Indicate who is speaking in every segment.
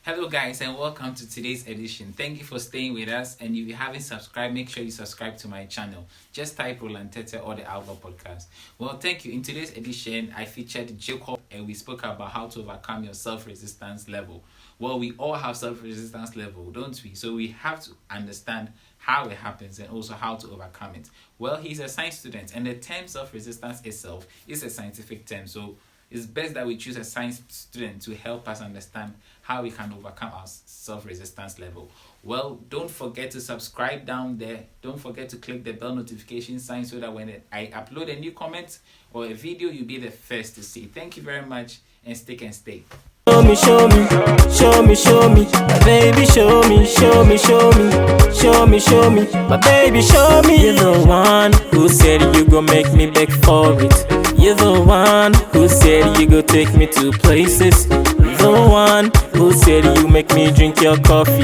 Speaker 1: Hello, guys, and welcome to today's edition. Thank you for staying with us. And if you haven't subscribed, make sure you subscribe to my channel. Just type Roland Tete or the Outlaw Podcast. Well, thank you. In today's edition, I featured Jacob, and we spoke about how to overcome your self-resistance level. Well, we all have self-resistance level, don't we? So we have to understand how it happens and also how to overcome it. Well, he's a science student, and the term self-resistance itself is a scientific term. So it's best that we choose a science student to help us understand how we can overcome our self-resistance level. Well, don't forget to subscribe down there. Don't forget to click the bell notification sign so that when I upload a new comment or a video, you'll be the first to see. Thank you very much, and stick and stay.
Speaker 2: Show me, show me, show me, show me, my baby, show me, show me, show me, show me, show me, my baby, show me. You're the one who said you gon' make me beg for it. You're the one who said you go take me to places. You're the one who said you make me drink your coffee.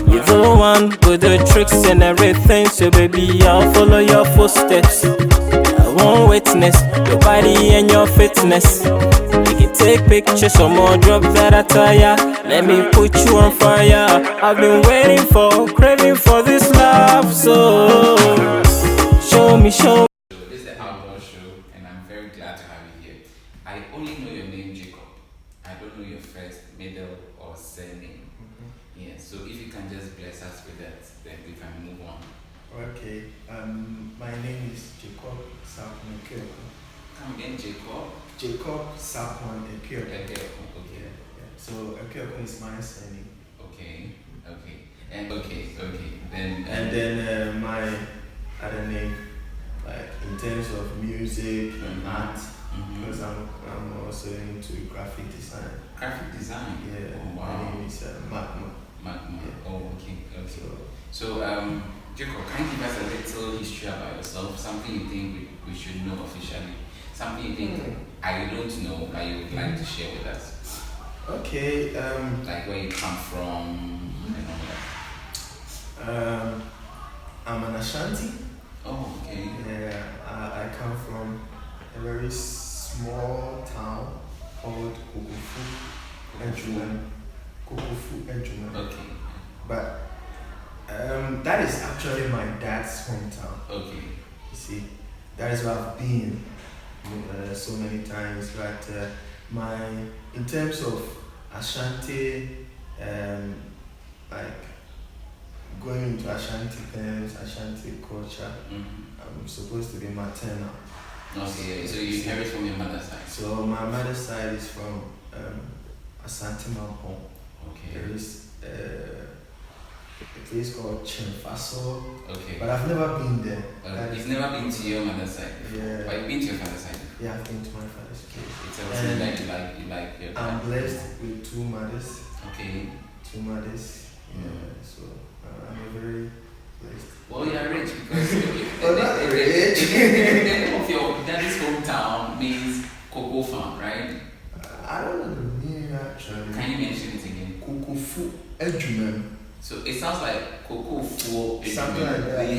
Speaker 2: You're the one with the tricks and everything, so baby, I'll follow your footsteps. I won't witness your body and your fitness. We can take pictures, some more drop that attire. Let me put you on fire. I've been waiting for, craving for this love. So show me, show me.
Speaker 1: This is the Outlaw Show, and I'm very glad to have you here. I only know your name, Jacob. I don't know your first, middle, or surname. Yeah, so if you can just bless us with that, then we can move on.
Speaker 3: Okay, my name is Jacob Sarpong.
Speaker 1: Come again, Jacob.
Speaker 3: Jacob Sarpong.
Speaker 1: Okay.
Speaker 3: Yeah. So Ekirko is my surname.
Speaker 1: Okay. And then
Speaker 3: And then my other name, like in terms of music and art, because I'm also into graphic design.
Speaker 1: Graphic design.
Speaker 3: Yeah.
Speaker 1: Oh, wow.
Speaker 3: My name is Magma.
Speaker 1: Yeah. Oh, okay.
Speaker 3: So
Speaker 1: Jacob, can you give us a little history about yourself? Something you think we should know officially? Something you think I don't know, but you would like to share with us?
Speaker 3: okay.
Speaker 1: Like where you come from and all that.
Speaker 3: I'm an Ashanti.
Speaker 1: Oh, okay.
Speaker 3: Yeah, I come from a very small town called Kukufu Edgeman.
Speaker 1: Okay.
Speaker 3: But that is actually my dad's hometown.
Speaker 1: Okay.
Speaker 3: You see, that is where I've been so many times. But in terms of Ashanti, like going into Ashanti terms, Ashanti culture, I'm supposed to be maternal.
Speaker 1: Okay, so you inherit from your mother's side.
Speaker 3: So my mother's side is from Asante Mampong.
Speaker 1: Okay.
Speaker 3: There is a place called Chimfaso,
Speaker 1: Okay.
Speaker 3: but I've never been there.
Speaker 1: You've never been to your mother's side?
Speaker 3: Yeah.
Speaker 1: But you've been to your father's side?
Speaker 3: Yeah, I've been to my father's place.
Speaker 1: It's everything that you like your dad.
Speaker 3: I'm blessed with two mothers.
Speaker 1: Okay.
Speaker 3: Two mothers. Yeah, so I'm a very blessed.
Speaker 1: Well, you're rich because
Speaker 3: Not rich.
Speaker 1: the name of your daddy's hometown means cocoa farm, right?
Speaker 3: I don't know the meaning actually.
Speaker 1: Can you mention it again?
Speaker 3: Kukufu Edgeman.
Speaker 1: So it sounds like cocoa for
Speaker 3: Something like that.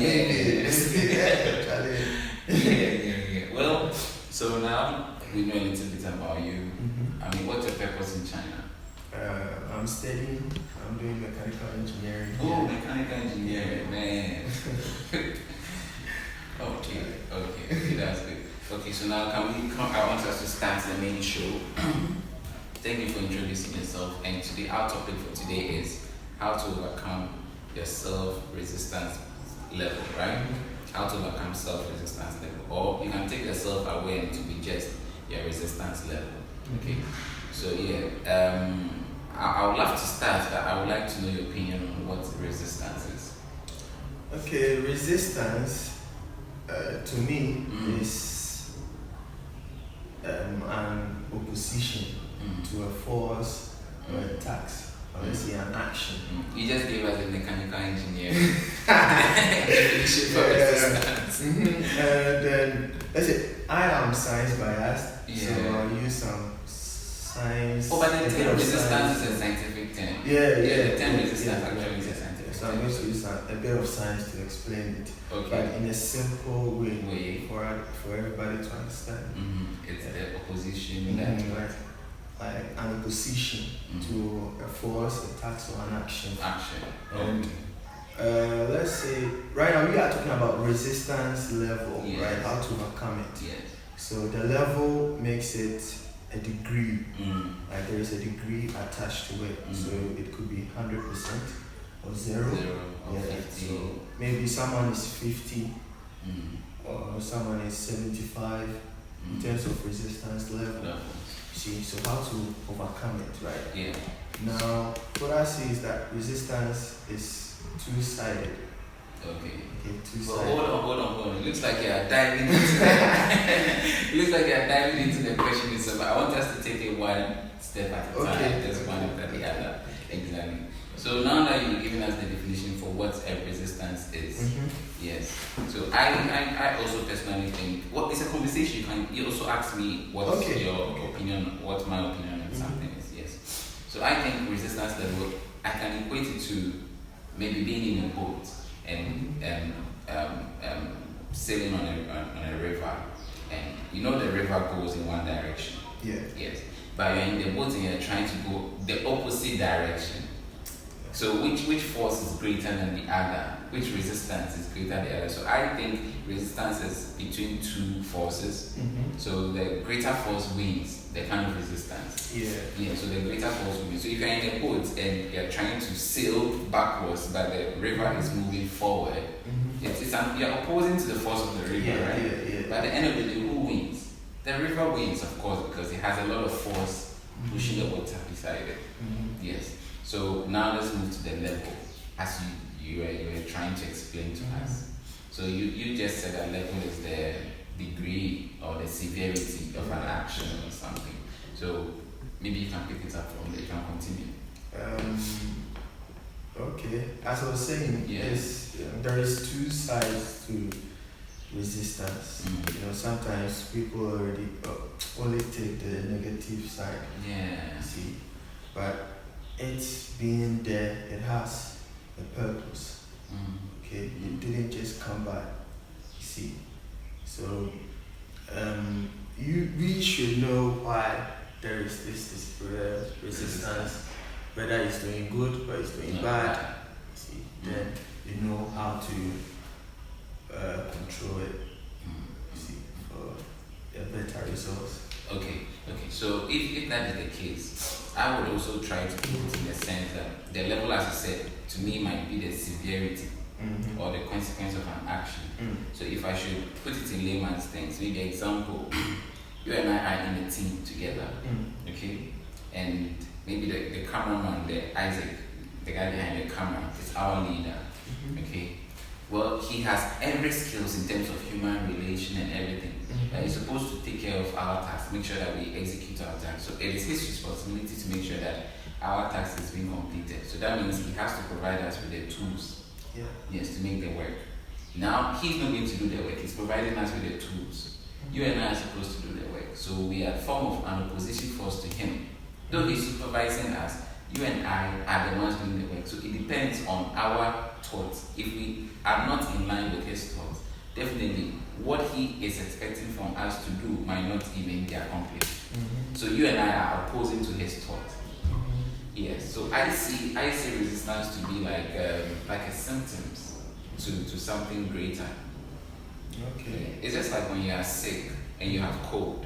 Speaker 1: Yeah. Well, so now we know a little bit about you. I mean, what's your purpose in China?
Speaker 3: I'm studying. I'm doing mechanical engineering.
Speaker 1: Oh, mechanical engineering, man. Okay, that's good. Okay, so now I want us to start the main show. Thank you for introducing yourself. And today, our topic for today is how to overcome your self-resistance level, right? How to overcome self-resistance level. Or you can take the self-aware to be just your resistance level. Okay. So I would love to start. I would like to know your opinion on what resistance is.
Speaker 3: Okay, resistance to me is an opposition to a force or a task, or let's say an action.
Speaker 1: You just gave us a mechanical engineering definition for resistance.
Speaker 3: And then let's say I am science biased, so
Speaker 1: Yeah.
Speaker 3: I'll use some science.
Speaker 1: Oh, but the
Speaker 3: a bit
Speaker 1: term
Speaker 3: of
Speaker 1: resistance
Speaker 3: science.
Speaker 1: is a scientific term.
Speaker 3: Yeah.
Speaker 1: The term resistance
Speaker 3: yeah.
Speaker 1: actually is a scientific
Speaker 3: So I'm
Speaker 1: term.
Speaker 3: going to use a bit of science to explain it, but
Speaker 1: Okay.
Speaker 3: in a simple way
Speaker 1: Way.
Speaker 3: for everybody to understand.
Speaker 1: It's the opposition
Speaker 3: Mhm,
Speaker 1: that.
Speaker 3: Like like an opposition to a force, a task, or an action. And let's say right now we are talking about resistance level, right? How to overcome it.
Speaker 1: Yes.
Speaker 3: So the level makes it a degree. Like there is a degree attached to it. So it could be 100% or 0
Speaker 1: or 50.
Speaker 3: So maybe someone is 50 or someone is 75 in terms of resistance level. See, so how to overcome it, right?
Speaker 1: Yeah.
Speaker 3: Now, what I see is that resistance is two-sided.
Speaker 1: Okay.
Speaker 3: Two-sided.
Speaker 1: Hold on. It looks like you're diving into the question itself. I want us to take it one step at a time, just one after the other. Exactly. So now that you've given us the definition for what a resistance is, yes. So I also personally think, it's a conversation. You also ask me what's your opinion, what my opinion on something is. Yes. So I think resistance level, I can equate it to maybe being in a boat and sailing on a river, and you know the river goes in one direction.
Speaker 3: Yeah.
Speaker 1: Yes. But you're in the boat and you're trying to go the opposite direction. So which force is greater than the other? Which resistance is greater than the other? So I think resistance is between two forces. So the greater force wins the kind of resistance. Yeah. So the greater force wins. So if you're in a boat and you're trying to sail backwards, but the river is moving forward, you're opposing to the force of the river, right?
Speaker 3: Yeah.
Speaker 1: But at the end of the day, who wins? The river wins, of course, because it has a lot of force pushing the water beside it. Yes. So now let's move to the level, as you were trying to explain to us. So you just said that level is the degree or the severity of an action or something. So maybe you can pick it up from there. You can continue.
Speaker 3: Okay. As I was saying, there is two sides to resistance. Sometimes people already only take the negative side.
Speaker 1: Yeah.
Speaker 3: See, but it's being there, it has a purpose. Okay, it didn't just come by. You see, so we should know why there is this resistance, whether it's doing good or it's doing bad. You see, then you know how to control it. You see, for a better results.
Speaker 1: Okay. So if that is the case, I would also try to put it in the sense that the level, as I said, to me might be the severity or the consequence of an action. So if I should put it in layman's things, maybe example, you and I are in a team together, okay? And maybe the cameraman, Isaac, the guy behind the camera, is our leader, okay? Well, he has every skills in terms of human relation and everything. He's supposed to take care of our tasks, make sure that we execute our tasks. So it is his responsibility to make sure that our task is being completed. So that means he has to provide us with the tools, yes, to make the work. Now, he's not going to do the work, he's providing us with the tools. You and I are supposed to do the work. So we are a form of an opposition force to him. Though he's supervising us, you and I are the ones doing the work. So it depends on our thoughts. If we are not in line with his thoughts, definitely what he is expecting from us to do might not even be accomplished. So you and I are opposing to his thoughts. Yes. So I see resistance to be like a symptoms to something greater.
Speaker 3: Okay.
Speaker 1: It's just like when you are sick and you have cold,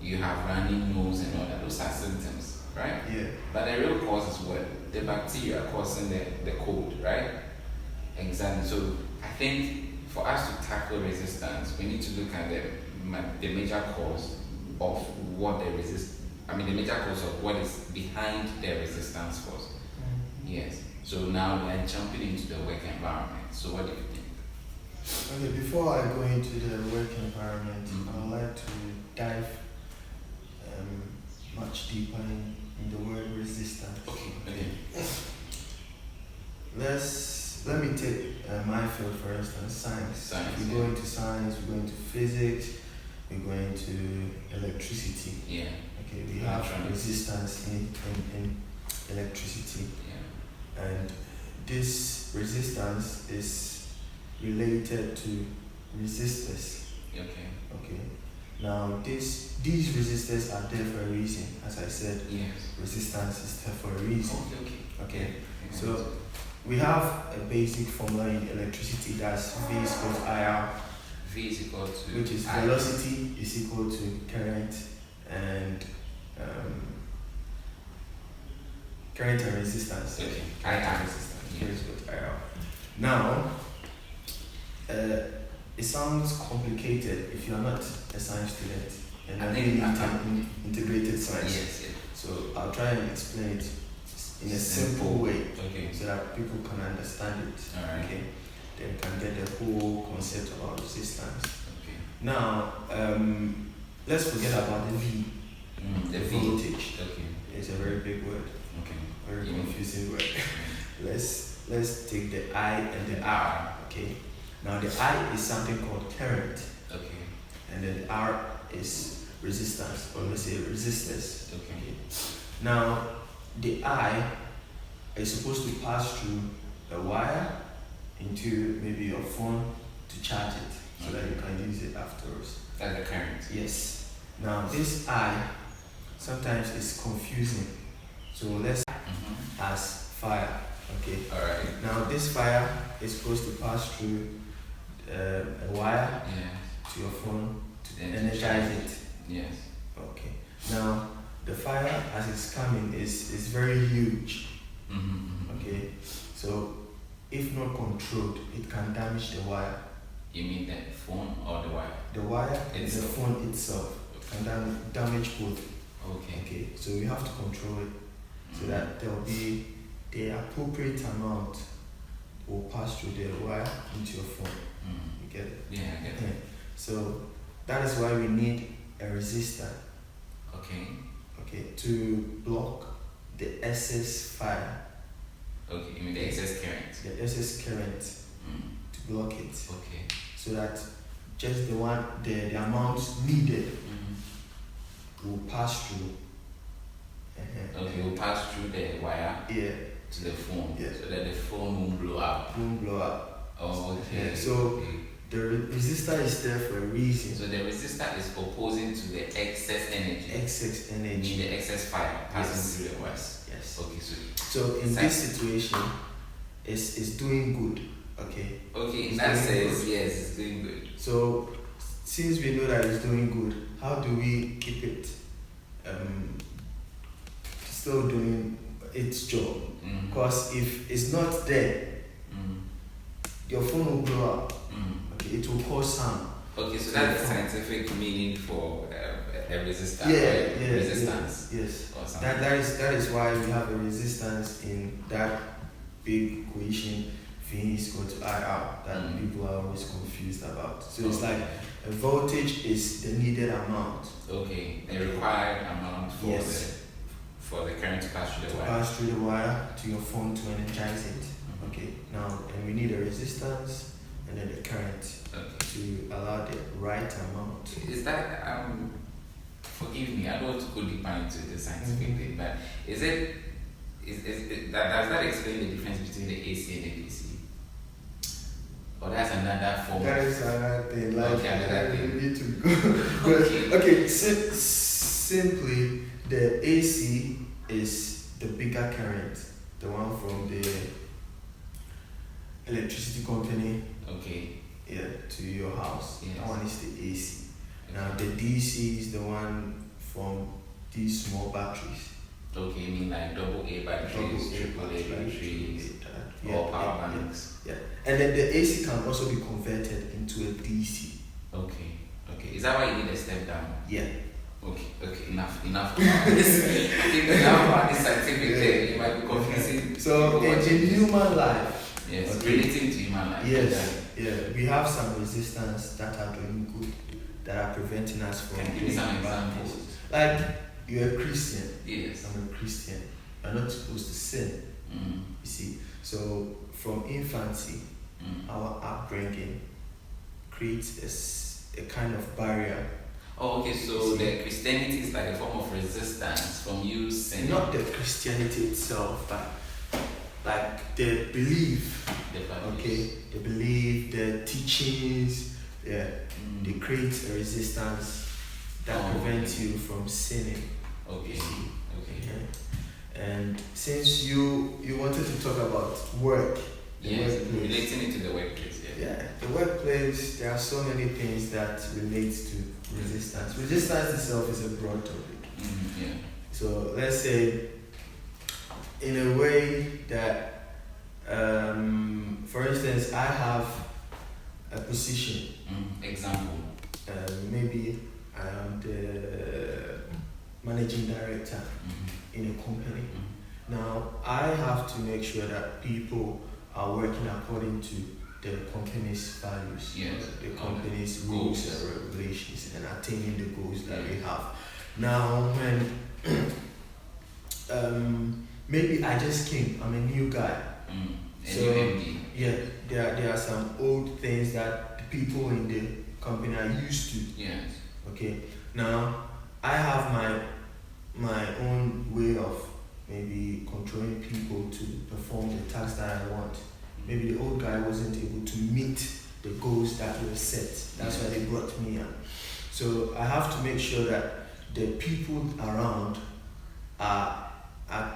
Speaker 1: you have running nose and all that. Those are symptoms, right?
Speaker 3: Yeah.
Speaker 1: But the real cause is what? The bacteria causing the cold, right? Exactly. So I think for us to tackle resistance, we need to look at the major cause of what the major cause of what is behind the resistance force. Yes. So now we are jumping into the work environment. So what do you think?
Speaker 3: Okay, before I go into the work environment, I would like to dive much deeper in the word resistance.
Speaker 1: Okay.
Speaker 3: Let me take my field for instance, science. We go into science, we go into physics, we go into electricity.
Speaker 1: Yeah.
Speaker 3: Okay, we have resistance in electricity.
Speaker 1: Yeah.
Speaker 3: And this resistance is related to resistors.
Speaker 1: Okay.
Speaker 3: Now these resistors are there for a reason. As I said,
Speaker 1: Yes.
Speaker 3: resistance is there for a reason.
Speaker 1: Okay.
Speaker 3: Okay. So we have a basic formula in electricity, that's V is equal to IR,
Speaker 1: V is equal to
Speaker 3: which is
Speaker 1: I.
Speaker 3: velocity is equal to current and current and resistance.
Speaker 1: Okay.
Speaker 3: Current and
Speaker 1: IR.
Speaker 3: resistance.
Speaker 1: Yeah.
Speaker 3: V is equal to IR. Now, it sounds complicated if you are not a science student and
Speaker 1: I
Speaker 3: are
Speaker 1: think
Speaker 3: really
Speaker 1: I'm-
Speaker 3: integrated science.
Speaker 1: Yes.
Speaker 3: So I'll try and explain it in a simple way
Speaker 1: Okay.
Speaker 3: so that people can understand it.
Speaker 1: Alright.
Speaker 3: Okay, they can get the whole concept about resistance.
Speaker 1: Okay.
Speaker 3: Now, let's forget about the V.
Speaker 1: The
Speaker 3: The
Speaker 1: V.
Speaker 3: voltage.
Speaker 1: Okay.
Speaker 3: It's a very big word,
Speaker 1: Okay.
Speaker 3: very
Speaker 1: Yeah.
Speaker 3: confusing word. Let's take the I and the R. Okay. Now the I is something called current,
Speaker 1: Okay.
Speaker 3: and then the R is resistance, or let's say resistors.
Speaker 1: Okay.
Speaker 3: Now the I is supposed to pass through a wire into maybe your phone to charge it, so that you can use it afterwards.
Speaker 1: That's the current.
Speaker 3: Yes. Now this I sometimes is confusing. So let's as fire. Okay.
Speaker 1: Alright.
Speaker 3: Now this fire is supposed to pass through a wire
Speaker 1: Yeah.
Speaker 3: to your phone to
Speaker 1: Then
Speaker 3: energize it.
Speaker 1: Yes.
Speaker 3: Okay. Now the fire as it's coming is very huge. Okay. So if not controlled, it can damage the wire.
Speaker 1: You mean the phone or the wire?
Speaker 3: The wire and the
Speaker 1: Itself.
Speaker 3: phone itself can damage both.
Speaker 1: Okay.
Speaker 3: Okay. So you have to control it so that there will be the appropriate amount will pass through the wire into your phone. You get it?
Speaker 1: Yeah, I get
Speaker 3: Yeah.
Speaker 1: it.
Speaker 3: So that is why we need a resistor,
Speaker 1: Okay.
Speaker 3: okay, to block the excess fire,
Speaker 1: Okay. You mean the excess current?
Speaker 3: the excess current, to block it,
Speaker 1: Okay.
Speaker 3: so that just the amount needed will pass through.
Speaker 1: Okay, we'll pass through the wire
Speaker 3: Yeah,
Speaker 1: to the phone,
Speaker 3: Yeah.
Speaker 1: so that the phone won't blow up.
Speaker 3: won't blow up.
Speaker 1: Oh, okay.
Speaker 3: Yeah, so
Speaker 1: Okay.
Speaker 3: the resistor is there for a reason.
Speaker 1: So the resistor is opposing to the excess energy.
Speaker 3: Excess
Speaker 1: You mean
Speaker 3: energy.
Speaker 1: the excess fire passing
Speaker 3: Yes.
Speaker 1: through the wire.
Speaker 3: Yes.
Speaker 1: Okay, so
Speaker 3: So in this situation, it's doing good. Okay.
Speaker 1: okay, in
Speaker 3: It's
Speaker 1: that
Speaker 3: doing
Speaker 1: sense, yes, it's doing good.
Speaker 3: So since we know that it's doing good, how do we keep it still doing its job? Because if it's not there, your phone will blow up. Okay, it will cause harm.
Speaker 1: Okay, so that's the scientific meaning for a resistor.
Speaker 3: Yeah,
Speaker 1: or
Speaker 3: yeah,
Speaker 1: resistance.
Speaker 3: Yes.
Speaker 1: Or something.
Speaker 3: That is why we have a resistance in that big equation. V is equal to IR that people are always confused about. So it's like a voltage is the needed amount.
Speaker 1: Okay, the required amount for
Speaker 3: Yes.
Speaker 1: for the current to pass through
Speaker 3: To
Speaker 1: the wire.
Speaker 3: pass through the wire to your phone to energize it. Okay. Now, and we need a resistance and then the current
Speaker 1: Okay.
Speaker 3: to allow the right amount.
Speaker 1: Is that forgive me, I don't want to go deeper into the scientific thing, but is it does that explain the difference between the AC and the DC? Or that's another form?
Speaker 3: That is another thing. Like,
Speaker 1: Okay, another thing.
Speaker 3: we need to go. Okay, simply, the AC is the bigger current, the one from the electricity company,
Speaker 1: Okay.
Speaker 3: yeah, to your house.
Speaker 1: Yes.
Speaker 3: That one is the AC. Now, the DC is the one from these small batteries.
Speaker 1: Okay, you mean like double A batteries, triple A batteries, or power banks?
Speaker 3: Yeah, and then the AC can also be converted into a DC.
Speaker 1: Okay, okay. Is that why you need a step down?
Speaker 3: Yeah.
Speaker 1: Okay, enough about this. I think enough about this scientific thing. It might be confusing.
Speaker 3: So
Speaker 1: people
Speaker 3: in
Speaker 1: watching this.
Speaker 3: human life,
Speaker 1: Yes,
Speaker 3: okay,
Speaker 1: relating to human life.
Speaker 3: yes, yeah, we have some resistance that are doing good, that are preventing us from
Speaker 1: Can you give me
Speaker 3: doing
Speaker 1: some
Speaker 3: bad
Speaker 1: examples?
Speaker 3: things. Like, you're a Christian,
Speaker 1: Yes.
Speaker 3: I'm a Christian, you're not supposed to sin, you see. So from infancy, our upbringing creates a kind of barrier.
Speaker 1: Oh, okay, so the Christianity is like a form of resistance from you sinning.
Speaker 3: Not the Christianity itself, but like the belief,
Speaker 1: the values.
Speaker 3: okay, the belief, the teachings, yeah, they create a resistance that prevents you from sinning.
Speaker 1: Okay.
Speaker 3: Okay. And since you wanted to talk about work,
Speaker 1: yes, relating it to the workplace.
Speaker 3: Yeah, the workplace, there are so many things that relate to resistance. Resistance itself is a broad topic.
Speaker 1: Mm-hmm. Yeah.
Speaker 3: So let's say, in a way that, for instance, I have a position.
Speaker 1: Example.
Speaker 3: Maybe I am the managing director in a company. Now, I have to make sure that people are working according to the company's values, the company's rules and regulations, and attaining the goals that we have. Now, when maybe I just came, I'm a new guy. So yeah, there are some old things that the people in the company are used to.
Speaker 1: Yes.
Speaker 3: Okay. Now, I have my own way of maybe controlling people to perform the tasks that I want. Maybe the old guy wasn't able to meet the goals that were set. That's why they brought me in. So I have to make sure that the people around are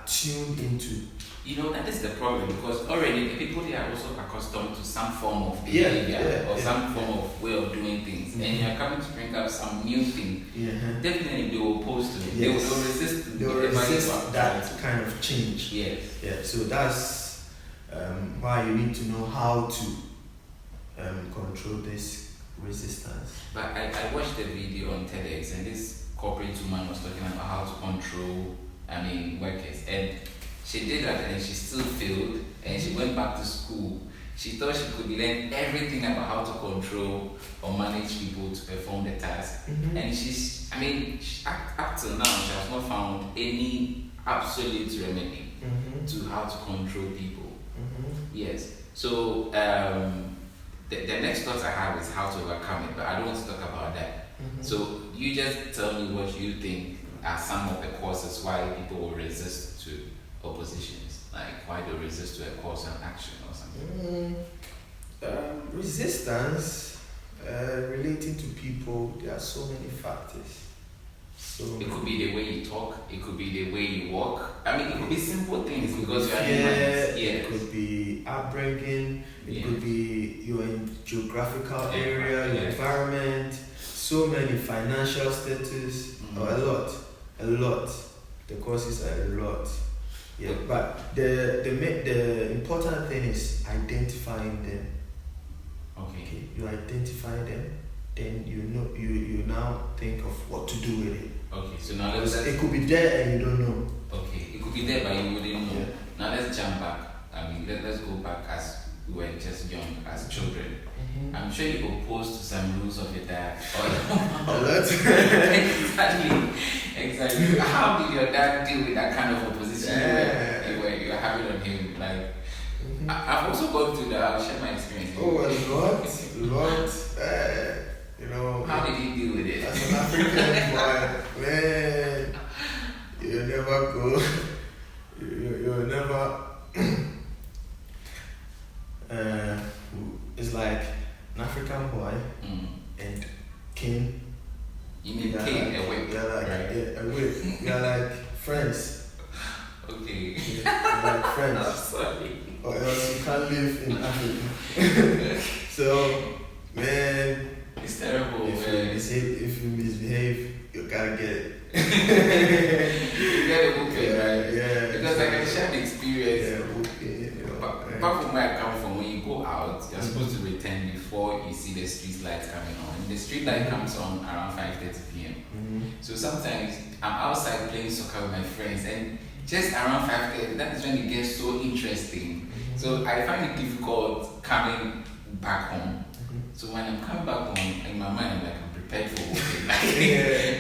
Speaker 3: tuned into.
Speaker 1: That is the problem, because already the people, they are also accustomed to some form of behavior or some form of way of doing things, and you are coming to bring up some new thing. Definitely they will oppose to it. They will resist.
Speaker 3: They will resist that kind of change.
Speaker 1: Yes.
Speaker 3: Yeah. So that's why you need to know how to control this resistance.
Speaker 1: But I watched the video on TEDx, and this corporate woman was talking about how to control, workers, and she did that, and she still failed, and she went back to school. She thought she could learn everything about how to control or manage people to perform the task, and she's, up till now, she has not found any absolute remedy to how to control people. Yes. So the next thought I have is how to overcome it, but I don't want to talk about that. So you just tell me what you think are some of the causes why people will resist to oppositions, like why they resist to a cause and action or something.
Speaker 3: Resistance relating to people, there are so many factors. So
Speaker 1: it could be the way you talk, it could be the way you walk. It could be simple things because you are
Speaker 3: humans.
Speaker 1: Yeah.
Speaker 3: It could be upbringing, it could be your geographical area, your environment, so many financial status, or a lot. The causes are a lot. Yeah, but the important thing is identifying them. Okay. You identify them, then you now think of what to do with it.
Speaker 1: Okay, so now
Speaker 3: it could be there and you don't know.
Speaker 1: Okay, it could be there but you wouldn't know.
Speaker 3: Yeah.
Speaker 1: Now let's jump back. Let's go back as we were just young, as children. I'm sure you opposed to some rules of your dad. Exactly. How did your dad deal with that kind of opposition you were having on him? Like, I've also gone through that. I'll share my experience.
Speaker 3: Oh, a lot.
Speaker 1: How did he deal with it?
Speaker 3: As an African boy, man, you'll never go. You'll never. It's like an African boy and king.
Speaker 1: You mean king, a whip?
Speaker 3: Yeah, like
Speaker 1: right?
Speaker 3: a whip. We are like friends.
Speaker 1: Okay.
Speaker 3: Yeah, like friends.
Speaker 1: I'm sorry.
Speaker 3: Or else you can't live in Africa. So, man,
Speaker 1: it's terrible.
Speaker 3: If you misbehave, you gotta get it.
Speaker 1: You get a whooping, right?
Speaker 3: Yeah.
Speaker 1: Because I can share the experience.
Speaker 3: Yeah, whooping.
Speaker 1: Apart from where I come from, when you go out, you're supposed to return before you see the street lights coming on. And the street light comes on around 5:30 p.m. So sometimes I'm outside playing soccer with my friends, and just around 5:30, that is when it gets so interesting. So I find it difficult coming back home. So when I'm coming back home, in my mind, I'm prepared for whooping.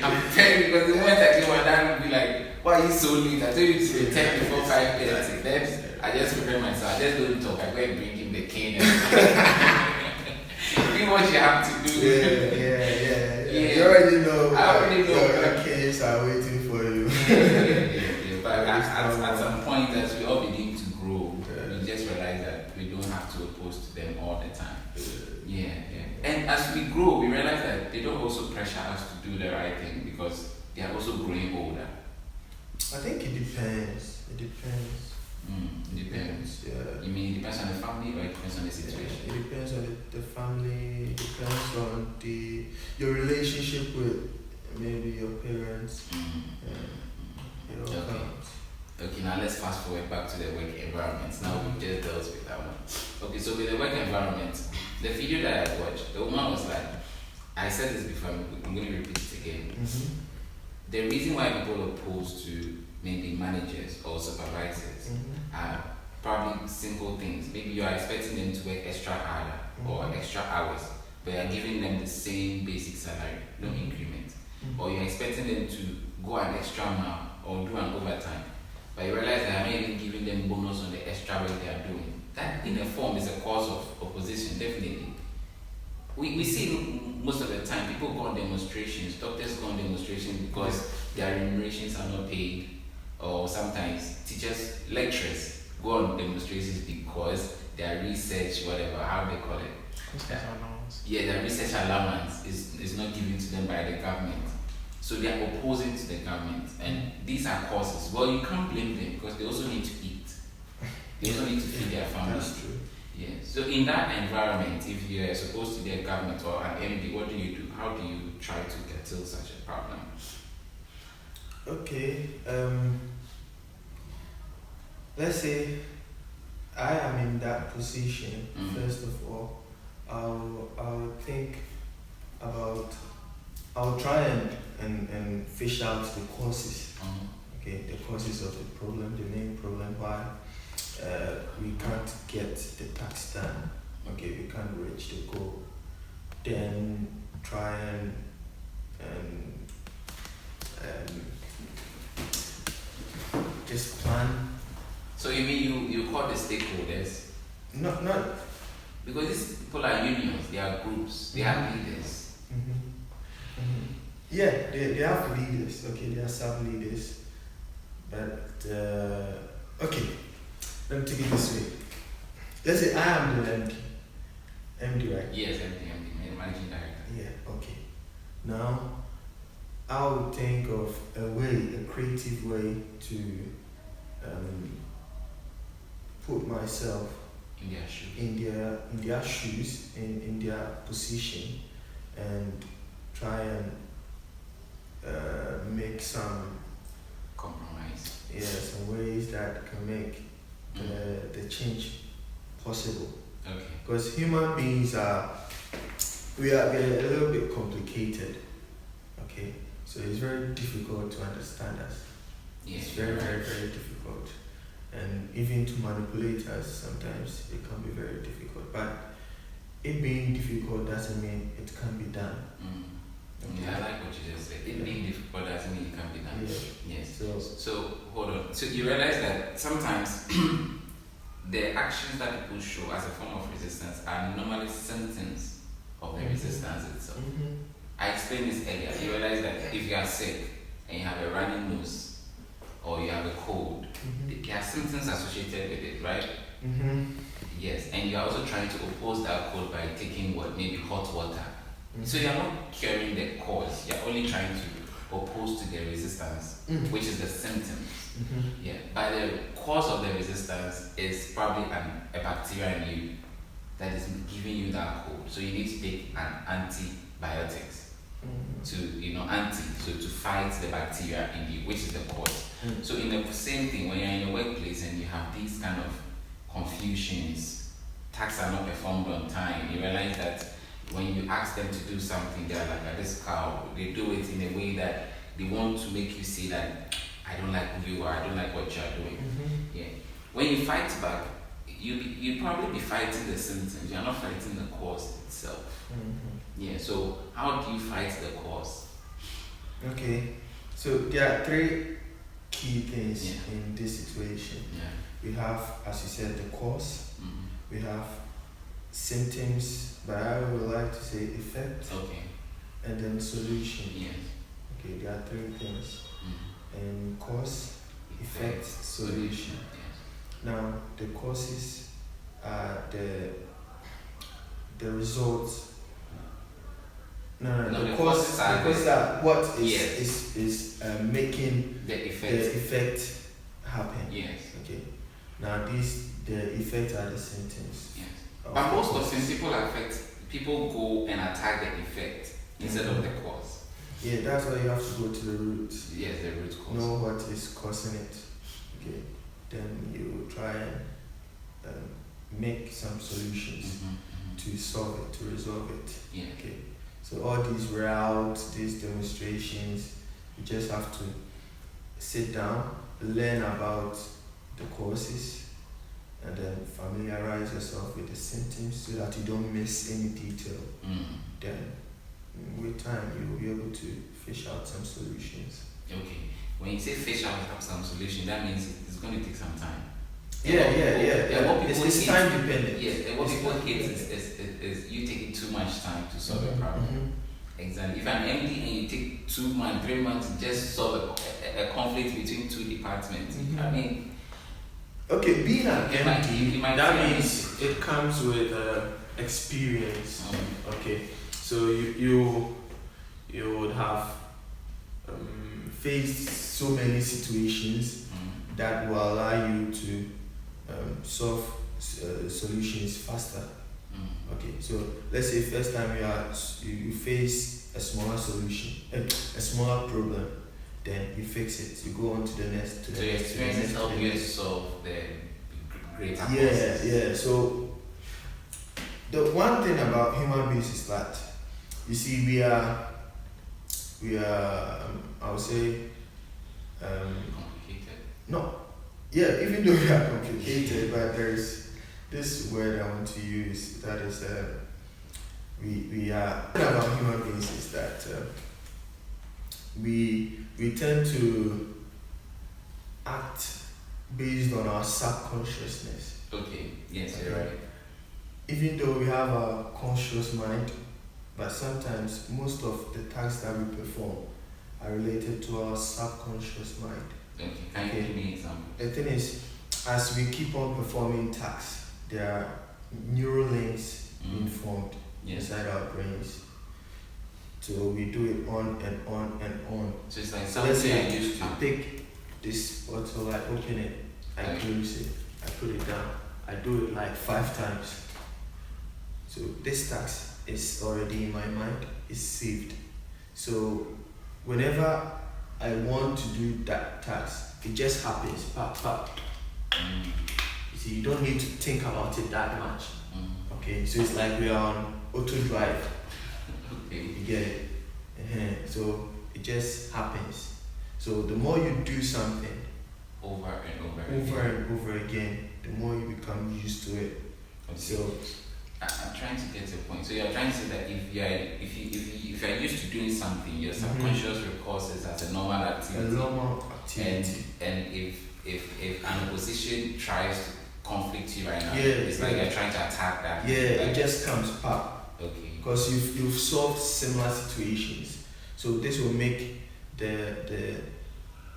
Speaker 1: I'm prepared because the moment I came, my dad would be like, "Why are you so late? I told you to return before 5:30. Then I just prepare myself. I just don't talk. I go and bring him the cane. And do what you have to do.
Speaker 3: Yeah. You already know.
Speaker 1: I already know.
Speaker 3: Your kids are waiting for you.
Speaker 1: But at some point, as we all begin to grow, we just realize that we don't have to oppose to them all the time. And as we grow, we realize that they don't also pressure us to do the right thing because they are also growing older.
Speaker 3: I think it depends. It depends.
Speaker 1: It depends.
Speaker 3: Yeah.
Speaker 1: You mean it depends on the family or it depends on the situation?
Speaker 3: It depends on the family. It depends on your relationship with maybe your parents. It all counts.
Speaker 1: Okay, now let's fast forward back to the work environment. Now we just dealt with that one. Okay, so with the work environment, the video that I watched, the woman was like, I said this before, I'm going to repeat it again. The reason why people are opposed to maybe managers or supervisors are probably simple things. Maybe you are expecting them to work extra harder or extra hours, but you are giving them the same basic salary, no increment. Or you're expecting them to go an extra mile or do an overtime, but you realize that I'm not even giving them bonus on the extra work they are doing. That in a form is a cause of opposition, definitely. We see most of the time people go on demonstrations, doctors go on demonstrations because their remunerations are not paid, or sometimes teachers, lecturers go on demonstrations because their research, whatever, how they call it. Their research allowance is not given to them by the government. So they are opposing to the government, and these are causes. Well, you can't blame them because they also need to eat. They also need to feed their families.
Speaker 3: That's true.
Speaker 1: Yeah. So in that environment, if you are supposed to be a government or an MD, what do you do? How do you try to curtail such a problem?
Speaker 3: Okay. Let's say I am in that position. First of all, I'll think about. I'll try and fish out the causes. Okay, the causes of the problem, the main problem why we can't get the tax done. Okay, we can't reach the goal. Then try and just plan.
Speaker 1: So you mean you call the stakeholders?
Speaker 3: Not
Speaker 1: Because these people are unions, they are groups, they are leaders.
Speaker 3: Yeah, they have leaders. Okay, they are sub leaders. But okay, let me take it this way. Let's say I am the MD. MD, right?
Speaker 1: Yes, MD, managing director.
Speaker 3: Yeah. Okay. Now, I would think of a creative way to put myself
Speaker 1: In their shoes.
Speaker 3: in their position, and try and make some
Speaker 1: compromise.
Speaker 3: Some ways that can make the change possible.
Speaker 1: Okay.
Speaker 3: Because human beings we're a little bit complicated. Okay, so it's very difficult to understand us.
Speaker 1: Yes,
Speaker 3: It's very, very, very difficult. And even to manipulate us, sometimes it can be very difficult. But it being difficult doesn't mean it can be done.
Speaker 1: Yeah, I like what you just said. It being difficult doesn't mean it can be done.
Speaker 3: Yeah.
Speaker 1: Yes.
Speaker 3: So
Speaker 1: Hold on. So you realize that sometimes the actions that people show as a form of resistance are normally symptoms of the resistance itself. I explained this earlier. You realize that if you are sick and you have a running nose or you have a cold, there are symptoms associated with it, right? Yes, and you are also trying to oppose that cold by taking maybe hot water. So you are not curing the cause, you are only trying to oppose to the resistance, which is the symptoms. Yeah, but the cause of the resistance is probably a bacteria in you that is giving you that cold. So you need to take an antibiotics to fight the bacteria in you, which is the cause. So in the same thing, when you're in a workplace and you have these kind of confusions, tasks are not performed on time, you realize that when you ask them to do something, they're like this cow. They do it in a way that they want to make you see that I don't like who you are, I don't like what you're doing. Yeah. When you fight back, you probably be fighting the symptoms. You're not fighting the cause itself. Yeah. So how do you fight the cause?
Speaker 3: Okay. So there are three key things in this situation.
Speaker 1: Yeah.
Speaker 3: We have, as you said, the cause. We have symptoms, but I would like to say effect.
Speaker 1: Okay.
Speaker 3: And then solution.
Speaker 1: Yes.
Speaker 3: Okay, there are three things. And cause, effect, solution.
Speaker 1: Yes.
Speaker 3: Now, the causes are the results No,
Speaker 1: the
Speaker 3: causes are what is making
Speaker 1: the
Speaker 3: the effect happen.
Speaker 1: Yes.
Speaker 3: Okay. Now the effect are the symptoms.
Speaker 1: Yes. But most of the people go and attack the effect instead of the cause.
Speaker 3: Yeah, that's why you have to go to the root.
Speaker 1: Yes, the root cause.
Speaker 3: Know what is causing it. Okay. Then you try and make some solutions to solve it, to resolve it.
Speaker 1: Yeah.
Speaker 3: Okay. So all these routes, these demonstrations, you just have to sit down, learn about the causes, and then familiarize yourself with the symptoms so that you don't miss any detail. Then with time you will be able to fish out some solutions.
Speaker 1: Okay. When you say fish out some solution, that means it's going to take some time.
Speaker 3: Yeah. It's time dependent.
Speaker 1: Yes, and what people hate is you taking too much time to solve a problem. Exactly. If I'm MD and you take 2 months, 3 months to just solve a conflict between two departments, I mean.
Speaker 3: Okay, being an MD, that means
Speaker 1: it.
Speaker 3: It comes with experience. Okay, so you would have faced so many situations that will allow you to solve solutions faster. Okay, so let's say first time you face a smaller solution, a smaller problem, then you fix it. You go on to the next.
Speaker 1: So your experience help you to solve the greater
Speaker 3: causes. Yeah. So the one thing about human beings is that you see we are I would say
Speaker 1: complicated.
Speaker 3: No. Yeah, even though we are complicated, but there's this word I want to use that is we are about human beings is that we tend to act based on our subconsciousness.
Speaker 1: Okay. Yes, you're right.
Speaker 3: Even though we have a conscious mind, but sometimes most of the tasks that we perform are related to our subconscious mind.
Speaker 1: Okay. Can you give me an example?
Speaker 3: The thing is, as we keep on performing tasks, there are neural links being formed inside our brains. So we do it on and on and on.
Speaker 1: So it's like
Speaker 3: So let's
Speaker 1: something I
Speaker 3: say
Speaker 1: used to.
Speaker 3: I take this bottle, I open it, I close it, I put it down. I do it like 5 times. So this task is already in my mind, it's saved. So whenever I want to do that task, it just happens. Pop. You see, you don't need to think about it that much. Okay, so it's like we are on auto drive.
Speaker 1: Okay.
Speaker 3: You get it? So it just happens. So the more you do something
Speaker 1: over and
Speaker 3: over again, the more you become used to it.
Speaker 1: Okay.
Speaker 3: So
Speaker 1: I'm trying to get to a point. So you're trying to say that if you're used to doing something, your subconscious records it as a normal activity. And if an opposition tries to conflict you right now, it's like you're trying to attack that.
Speaker 3: Yeah, it just comes pop.
Speaker 1: Okay.
Speaker 3: Because you've solved similar situations. So this will make the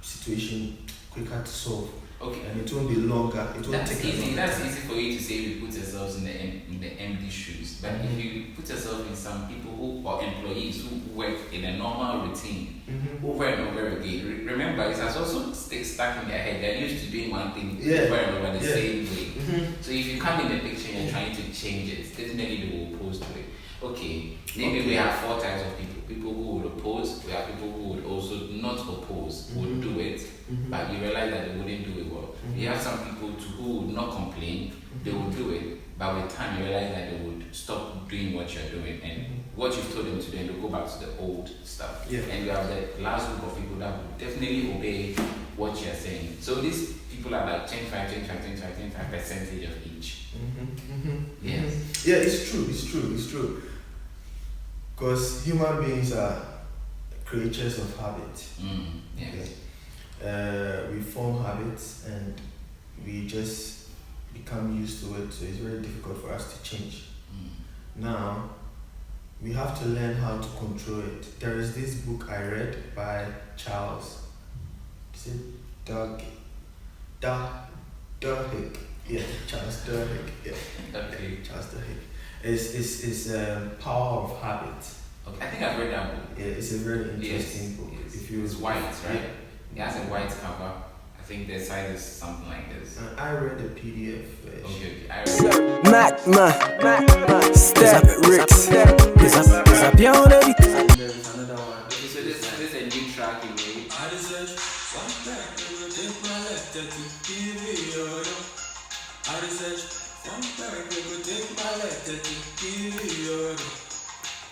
Speaker 3: situation quicker to solve.
Speaker 1: Okay.
Speaker 3: And it won't be longer. It won't
Speaker 1: That's
Speaker 3: take
Speaker 1: easy.
Speaker 3: That's
Speaker 1: easy for you to say. You put yourselves in the MD shoes, but if you put yourself in some people or employees who work in a normal routine over and over again, remember it has also stuck in their head. They're used to doing one thing over and over the same way. So if you come in the picture and you're trying to change it, definitely they will oppose to it. Okay, maybe we have 4 types of people. People who would oppose, we have people who would also not oppose, would do it, but you realize that they wouldn't do it well. You have some people who would not complain, they would do it, but with time you realize that they would stop doing what you're doing, and what you've told them to do, and they'll go back to the old stuff. And you have the last group of people that would definitely obey what you're saying. So these people are like 25% of each. Yes.
Speaker 3: Yeah, it's true. Because human beings are creatures of habit.
Speaker 1: Yes.
Speaker 3: Okay. We form habits and we just become used to it, so it's very difficult for us to change. Now, we have to learn how to control it. There is this book I read by Charles. Is it Duhigg? Yeah, Charles Duhigg. Yeah.
Speaker 1: Okay.
Speaker 3: Charles Duhigg. It's Power of Habit.
Speaker 1: Okay, I think I've read that book.
Speaker 3: Yeah, it's a very interesting book.
Speaker 1: Yes.
Speaker 3: If you
Speaker 1: It's white, right? It has a white cover. I think the size is something like this.
Speaker 3: I read the PDF version.
Speaker 1: Okay. I read
Speaker 2: Mac, Step, Ricks. Is up here on the beat.
Speaker 3: And there is another one.
Speaker 1: Okay, so this is a new track you made.
Speaker 4: I deserve one back, they will take my letter to give you your. I deserve one back, they will take my letter to give you your.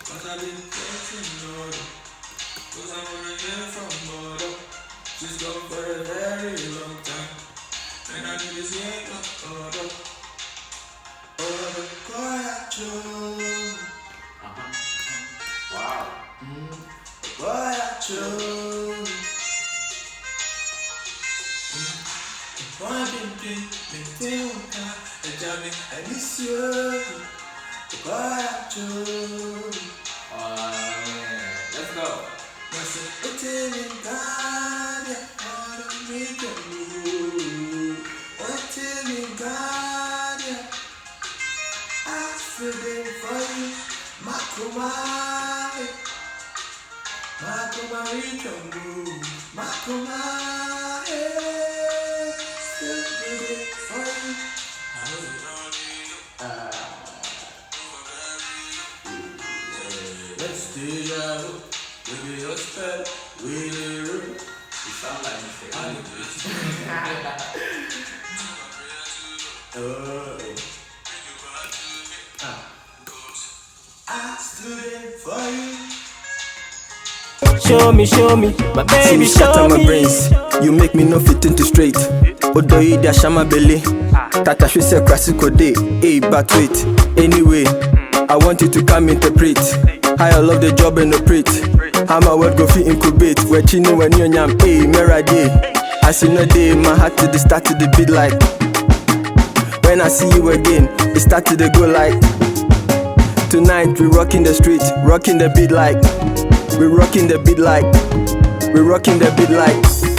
Speaker 4: Cause I've been getting older. Cause I wanna hear from mother. She's gone for a very long time. And I need to see my order. Order, quiet, you.
Speaker 1: Wow.
Speaker 4: Quiet, you. Why didn't you I miss you. Quiet, you.
Speaker 1: Let's go.
Speaker 4: Let's deja vu, baby, your spell, we live.
Speaker 1: You sound like Mr.
Speaker 4: I stood in for you.
Speaker 2: Show me, my baby,
Speaker 5: See, scatter
Speaker 2: show
Speaker 5: my
Speaker 2: me.
Speaker 5: brains. You make me no fit into straight. Odo yi da shama belly. Tata she say classical day. Hey, but wait. Anyway, I want you to come interpret. How I love the job and operate. How my word go fit incubate. We're chilling when you nyam. Hey, Mera day. I see no day. My heart to the start to the beat like. When I see you again, it start to the go like. Tonight we rocking the street, rocking the beat like. We rocking the beat like. We rocking the beat like.